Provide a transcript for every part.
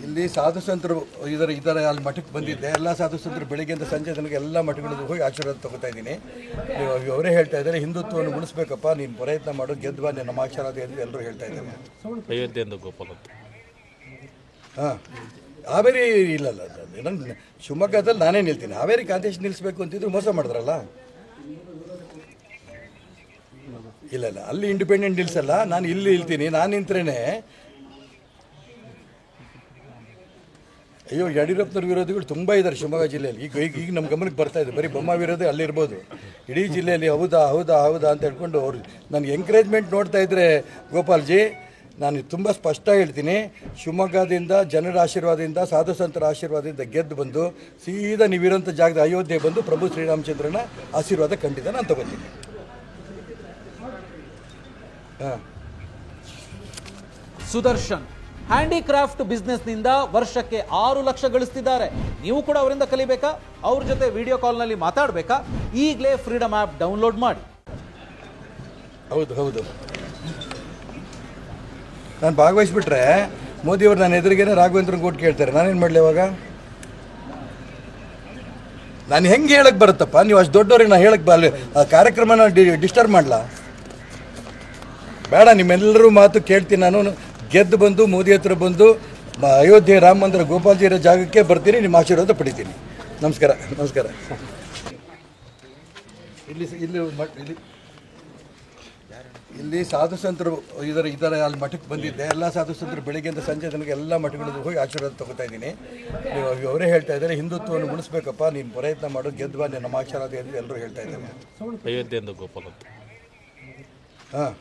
ಇಲ್ಲಿ ಸಾಧು ಸಂತರು ಇದರ ಅಲ್ಲಿ ಮಠಕ್ಕೆ ಬಂದಿದ್ದೆ. ಎಲ್ಲ ಸಾಧು ಸಂತರು ಬೆಳಿಗ್ಗೆಯಿಂದ ಸಂಜೆ ತನಕ ಎಲ್ಲ ಮಠಗಳಿಗೆ ಹೋಗಿ ಆಶೀರ್ವಾದ ತಗೋತಾ ಇದ್ದೀನಿ. ಅವರೇ ಹೇಳ್ತಾ ಇದ್ದಾರೆ, ಹಿಂದುತ್ವವನ್ನು ಉಳಿಸ್ಬೇಕಪ್ಪ, ನೀನು ಪ್ರಯತ್ನ ಮಾಡು, ಗೆದ್ವಾ ನಮ್ಮ ಆಶೀರ್ವಾದ ಎಂದು ಎಲ್ಲರೂ ಹೇಳ್ತಾ ಇದ್ದಾರೆ. ಅಯೋಧ್ಯೆಯಿಂದ ಗೋಪಾಲ ಹಾಂ, ಹಾವೇರಿ ಇಲ್ಲಲ್ಲ, ನನ್ನ ಶಿವಮೊಗ್ಗದಲ್ಲಿ ನಾನೇ ನಿಲ್ತೀನಿ. ಹಾವೇರಿ ಕಾಂತೇಶ್ ನಿಲ್ಲಿಸ್ಬೇಕು ಅಂತಿದ್ರು ಮೋಸ ಮಾಡಿದ್ರಲ್ಲ. ಇಲ್ಲ ಅಲ್ಲಿ ಇಂಡಿಪೆಂಡೆಂಟ್ ನಿಲ್ಸಲ್ಲ, ನಾನು ಇಲ್ಲಿ ನಿಲ್ತೀನಿ. ನಾನು ನಿಂತ್ರೇನೆ ಅಯ್ಯೋ, ಯಡಿಯೂರಪ್ಪನವ್ರ ವಿರೋಧಿಗಳು ತುಂಬ ಇದ್ದಾರೆ ಶಿವಮೊಗ್ಗ ಜಿಲ್ಲೆಯಲ್ಲಿ. ಈಗ ನಮ್ಮ ಗಮನಕ್ಕೆ ಬರ್ತಾ ಇದೆ. ಬರೀ ಬೊಮ್ಮ ವಿರೋಧಿ ಅಲ್ಲಿರ್ಬೋದು, ಇಡೀ ಜಿಲ್ಲೆಯಲ್ಲಿ ಹೌದಾ ಹೌದಾ ಹೌದಾ ಅಂತ ಹೇಳ್ಕೊಂಡು ಅವ್ರು ನನಗೆ ಎಂಕರೇಜ್ಮೆಂಟ್ ನೋಡ್ತಾ ಇದ್ದರೆ, ಗೋಪಾಲ್ಜಿ ನಾನು ತುಂಬ ಸ್ಪಷ್ಟ ಹೇಳ್ತೀನಿ, ಶಿವಮೊಗ್ಗದಿಂದ ಜನರ ಆಶೀರ್ವಾದದಿಂದ ಸಾಧು ಸಂತರ ಆಶೀರ್ವಾದದಿಂದ ಗೆದ್ದು ಬಂದು ಸೀದಾ ನೀವಿರೋಂಥ ಜಾಗದ ಅಯೋಧ್ಯೆ ಬಂದು ಪ್ರಭು ಶ್ರೀರಾಮಚಂದ್ರನ ಆಶೀರ್ವಾದ ಖಂಡಿತ ನಾನು ತಗೋತೀನಿ. ಹಾಂ, ಸುದರ್ಶನ್ ಹ್ಯಾಂಡಿಕ್ರಾಫ್ಟ್ ಬಿಸ್ನೆಸ್ನಿಂದ ವರ್ಷಕ್ಕೆ 6 ಲಕ್ಷ ಗಳಿಸ್ತಿದ್ದಾರೆ. ನೀವು ಕೂಡ ಅವರಿಂದ ಕಲಿಬೇಕಾ? ಅವ್ರ ಜೊತೆ ವಿಡಿಯೋ ಕಾಲ್ನಲ್ಲಿ ಮಾತಾಡಬೇಕಾ? ಈಗಲೇ ಫ್ರೀಡಮ್ ಆ್ಯಪ್ ಡೌನ್ಲೋಡ್ ಮಾಡಿ. ಹೌದು, ನಾನು ಭಾಗವಹಿಸ್ಬಿಟ್ರೆ ಮೋದಿಯವರು ನನ್ನ ಎದುರಿಗೇನೆ ರಾಘವೇಂದ್ರ ಕೋಟ್ ಕೇಳ್ತಾರೆ. ನಾನೇನು ಮಾಡಲಿ ಇವಾಗ? ನಾನು ಹೆಂಗೆ ಹೇಳಕ್ಕೆ ಬರುತ್ತಪ್ಪ? ನೀವು ಅಷ್ಟು ದೊಡ್ಡವ್ರಿಗೆ ನಾನು ಹೇಳಕ್ಕೆ ಬರಲಿ, ಆ ಕಾರ್ಯಕ್ರಮನ ಡಿಸ್ಟರ್ಬ್ ಮಾಡಲ ಬೇಡ. ನಿಮ್ಮೆಲ್ಲರೂ ಮಾತು ಕೇಳ್ತೀನಿ. ನಾನು ಗೆದ್ದು ಬಂದು ಮೋದಿ ಹತ್ರ ಬಂದು ಅಯೋಧ್ಯೆ ರಾಮ ಮಂದಿರ ಗೋಪಾಲ್ಜಿ ಇರೋ ಜಾಗಕ್ಕೆ ಬರ್ತೀನಿ, ನಿಮ್ಮ ಆಶೀರ್ವಾದ ಪಡಿತೀನಿ. ನಮಸ್ಕಾರ. ಇಲ್ಲಿ ಸಾಧು ಸಂತರು ಇದರ ಅಲ್ಲಿ ಮಠಕ್ಕೆ ಬಂದಿದ್ದೆ. ಎಲ್ಲ ಸಾಧು ಸಂತರು ಬೆಳಿಗ್ಗೆಯಿಂದ ಸಂಜೆ ತನಕ ಎಲ್ಲ ಮಠಗಳಿಗೆ ಹೋಗಿ ಆಶೀರ್ವಾದ ತಗೋತಾ ಇದ್ದೀನಿ. ಅವರೇ ಹೇಳ್ತಾ ಇದ್ದಾರೆ, ಹಿಂದುತ್ವವನ್ನು ಉಳಿಸ್ಬೇಕಪ್ಪ, ನೀನು ಪ್ರಯತ್ನ ಮಾಡು, ಗೆದ್ವಾ ನಮ್ಮ ಆಶೀರ್ವಾದ ಎಂದು ಎಲ್ಲರೂ ಹೇಳ್ತಾ ಇದ್ದಾರೆ. ಅಯೋಧ್ಯೆಯಿಂದ ಗೋಪಾಲ ಹಾಂ,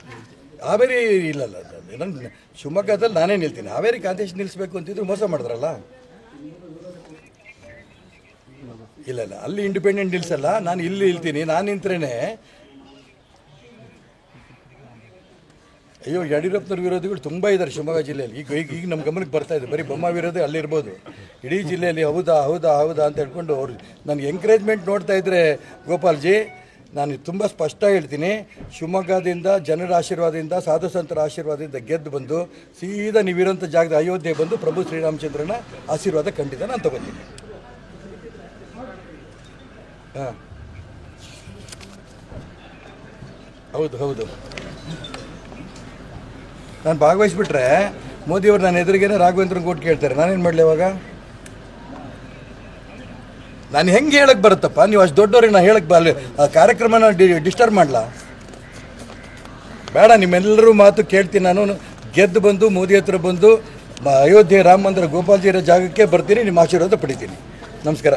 ಹಾವೇರಿ ಇಲ್ಲಲ್ಲ, ನನ್ನ ಶಿವಮೊಗ್ಗದಲ್ಲಿ ನಾನೇ ನಿಲ್ತೀನಿ. ಹಾವೇರಿ ಕಾಂತೇಶ್ ನಿಲ್ಲಿಸ್ಬೇಕು ಅಂತಿದ್ರು ಮೋಸ ಮಾಡಿದ್ರಲ್ಲ. ಇಲ್ಲ ಅಲ್ಲಿ ಇಂಡಿಪೆಂಡೆಂಟ್ ನಿಲ್ಸಲ್ಲ, ನಾನು ಇಲ್ಲಿ ನಿಲ್ತೀನಿ. ನಾನು ನಿಂತ್ರೇನೆ ಅಯ್ಯೋ, ಯಡಿಯೂರಪ್ಪನವ್ರ ವಿರೋಧಿಗಳು ತುಂಬ ಇದ್ದಾರೆ ಶಿವಮೊಗ್ಗ ಜಿಲ್ಲೆಯಲ್ಲಿ. ಈಗ ನಮ್ಮ ಗಮನಕ್ಕೆ ಬರ್ತಾ ಇದೆ. ಬರೀ ಬೊಮ್ಮ ವಿರೋಧಿ ಅಲ್ಲಿರ್ಬೋದು, ಇಡೀ ಜಿಲ್ಲೆಯಲ್ಲಿ ಹೌದಾ ಹೌದಾ ಹೌದಾ ಅಂತ ಹೇಳ್ಕೊಂಡು ಅವ್ರು ನನಗೆ ಎಂಕರೇಜ್ಮೆಂಟ್ ನೋಡ್ತಾ ಇದ್ದರೆ, ಗೋಪಾಲ್ಜಿ ನಾನು ತುಂಬ ಸ್ಪಷ್ಟ ಹೇಳ್ತೀನಿ, ಶಿವಮೊಗ್ಗದಿಂದ ಜನರ ಆಶೀರ್ವಾದದಿಂದ ಸಾಧು ಸಂತರ ಆಶೀರ್ವಾದದಿಂದ ಗೆದ್ದು ಬಂದು ಸೀದಾ ನೀವಿರೋಂಥ ಜಾಗದ ಅಯೋಧ್ಯೆ ಬಂದು ಪ್ರಭು ಶ್ರೀರಾಮಚಂದ್ರನ ಆಶೀರ್ವಾದ ಖಂಡಿತ ನಾನು ತಗೋತೀನಿ. ಹಾಂ, ಹೌದು, ನಾನು ಭಾಗವಹಿಸ್ಬಿಟ್ರೆ ಮೋದಿಯವರು ನನ್ನ ಎದುರಿಗೇನೆ ರಾಘವೇಂದ್ರ ಕೋಟ್ ಕೇಳ್ತಾರೆ. ನಾನೇನು ಮಾಡಲಿ ಇವಾಗ? ನಾನು ಹೆಂಗೆ ಹೇಳಕ್ಕೆ ಬರುತ್ತಪ್ಪ? ನೀವು ಅಷ್ಟು ದೊಡ್ಡವ್ರಿಗೆ ನಾನು ಹೇಳಕ್ಕೆ ಬರಲಿ, ಆ ಕಾರ್ಯಕ್ರಮನ ಡಿಸ್ಟರ್ಬ್ ಮಾಡಲ ಬೇಡ. ನಿಮ್ಮೆಲ್ಲರೂ ಮಾತು ಕೇಳ್ತೀನಿ. ನಾನು ಗೆದ್ದು ಬಂದು ಮೋದಿ ಹತ್ರ ಬಂದು ಅಯೋಧ್ಯೆ ರಾಮ ಮಂದಿರ ಗೋಪಾಲ್ಜಿ ಇರೋ ಜಾಗಕ್ಕೆ ಬರ್ತೀನಿ, ನಿಮ್ಮ ಆಶೀರ್ವಾದ ಪಡಿತೀನಿ. ನಮಸ್ಕಾರ.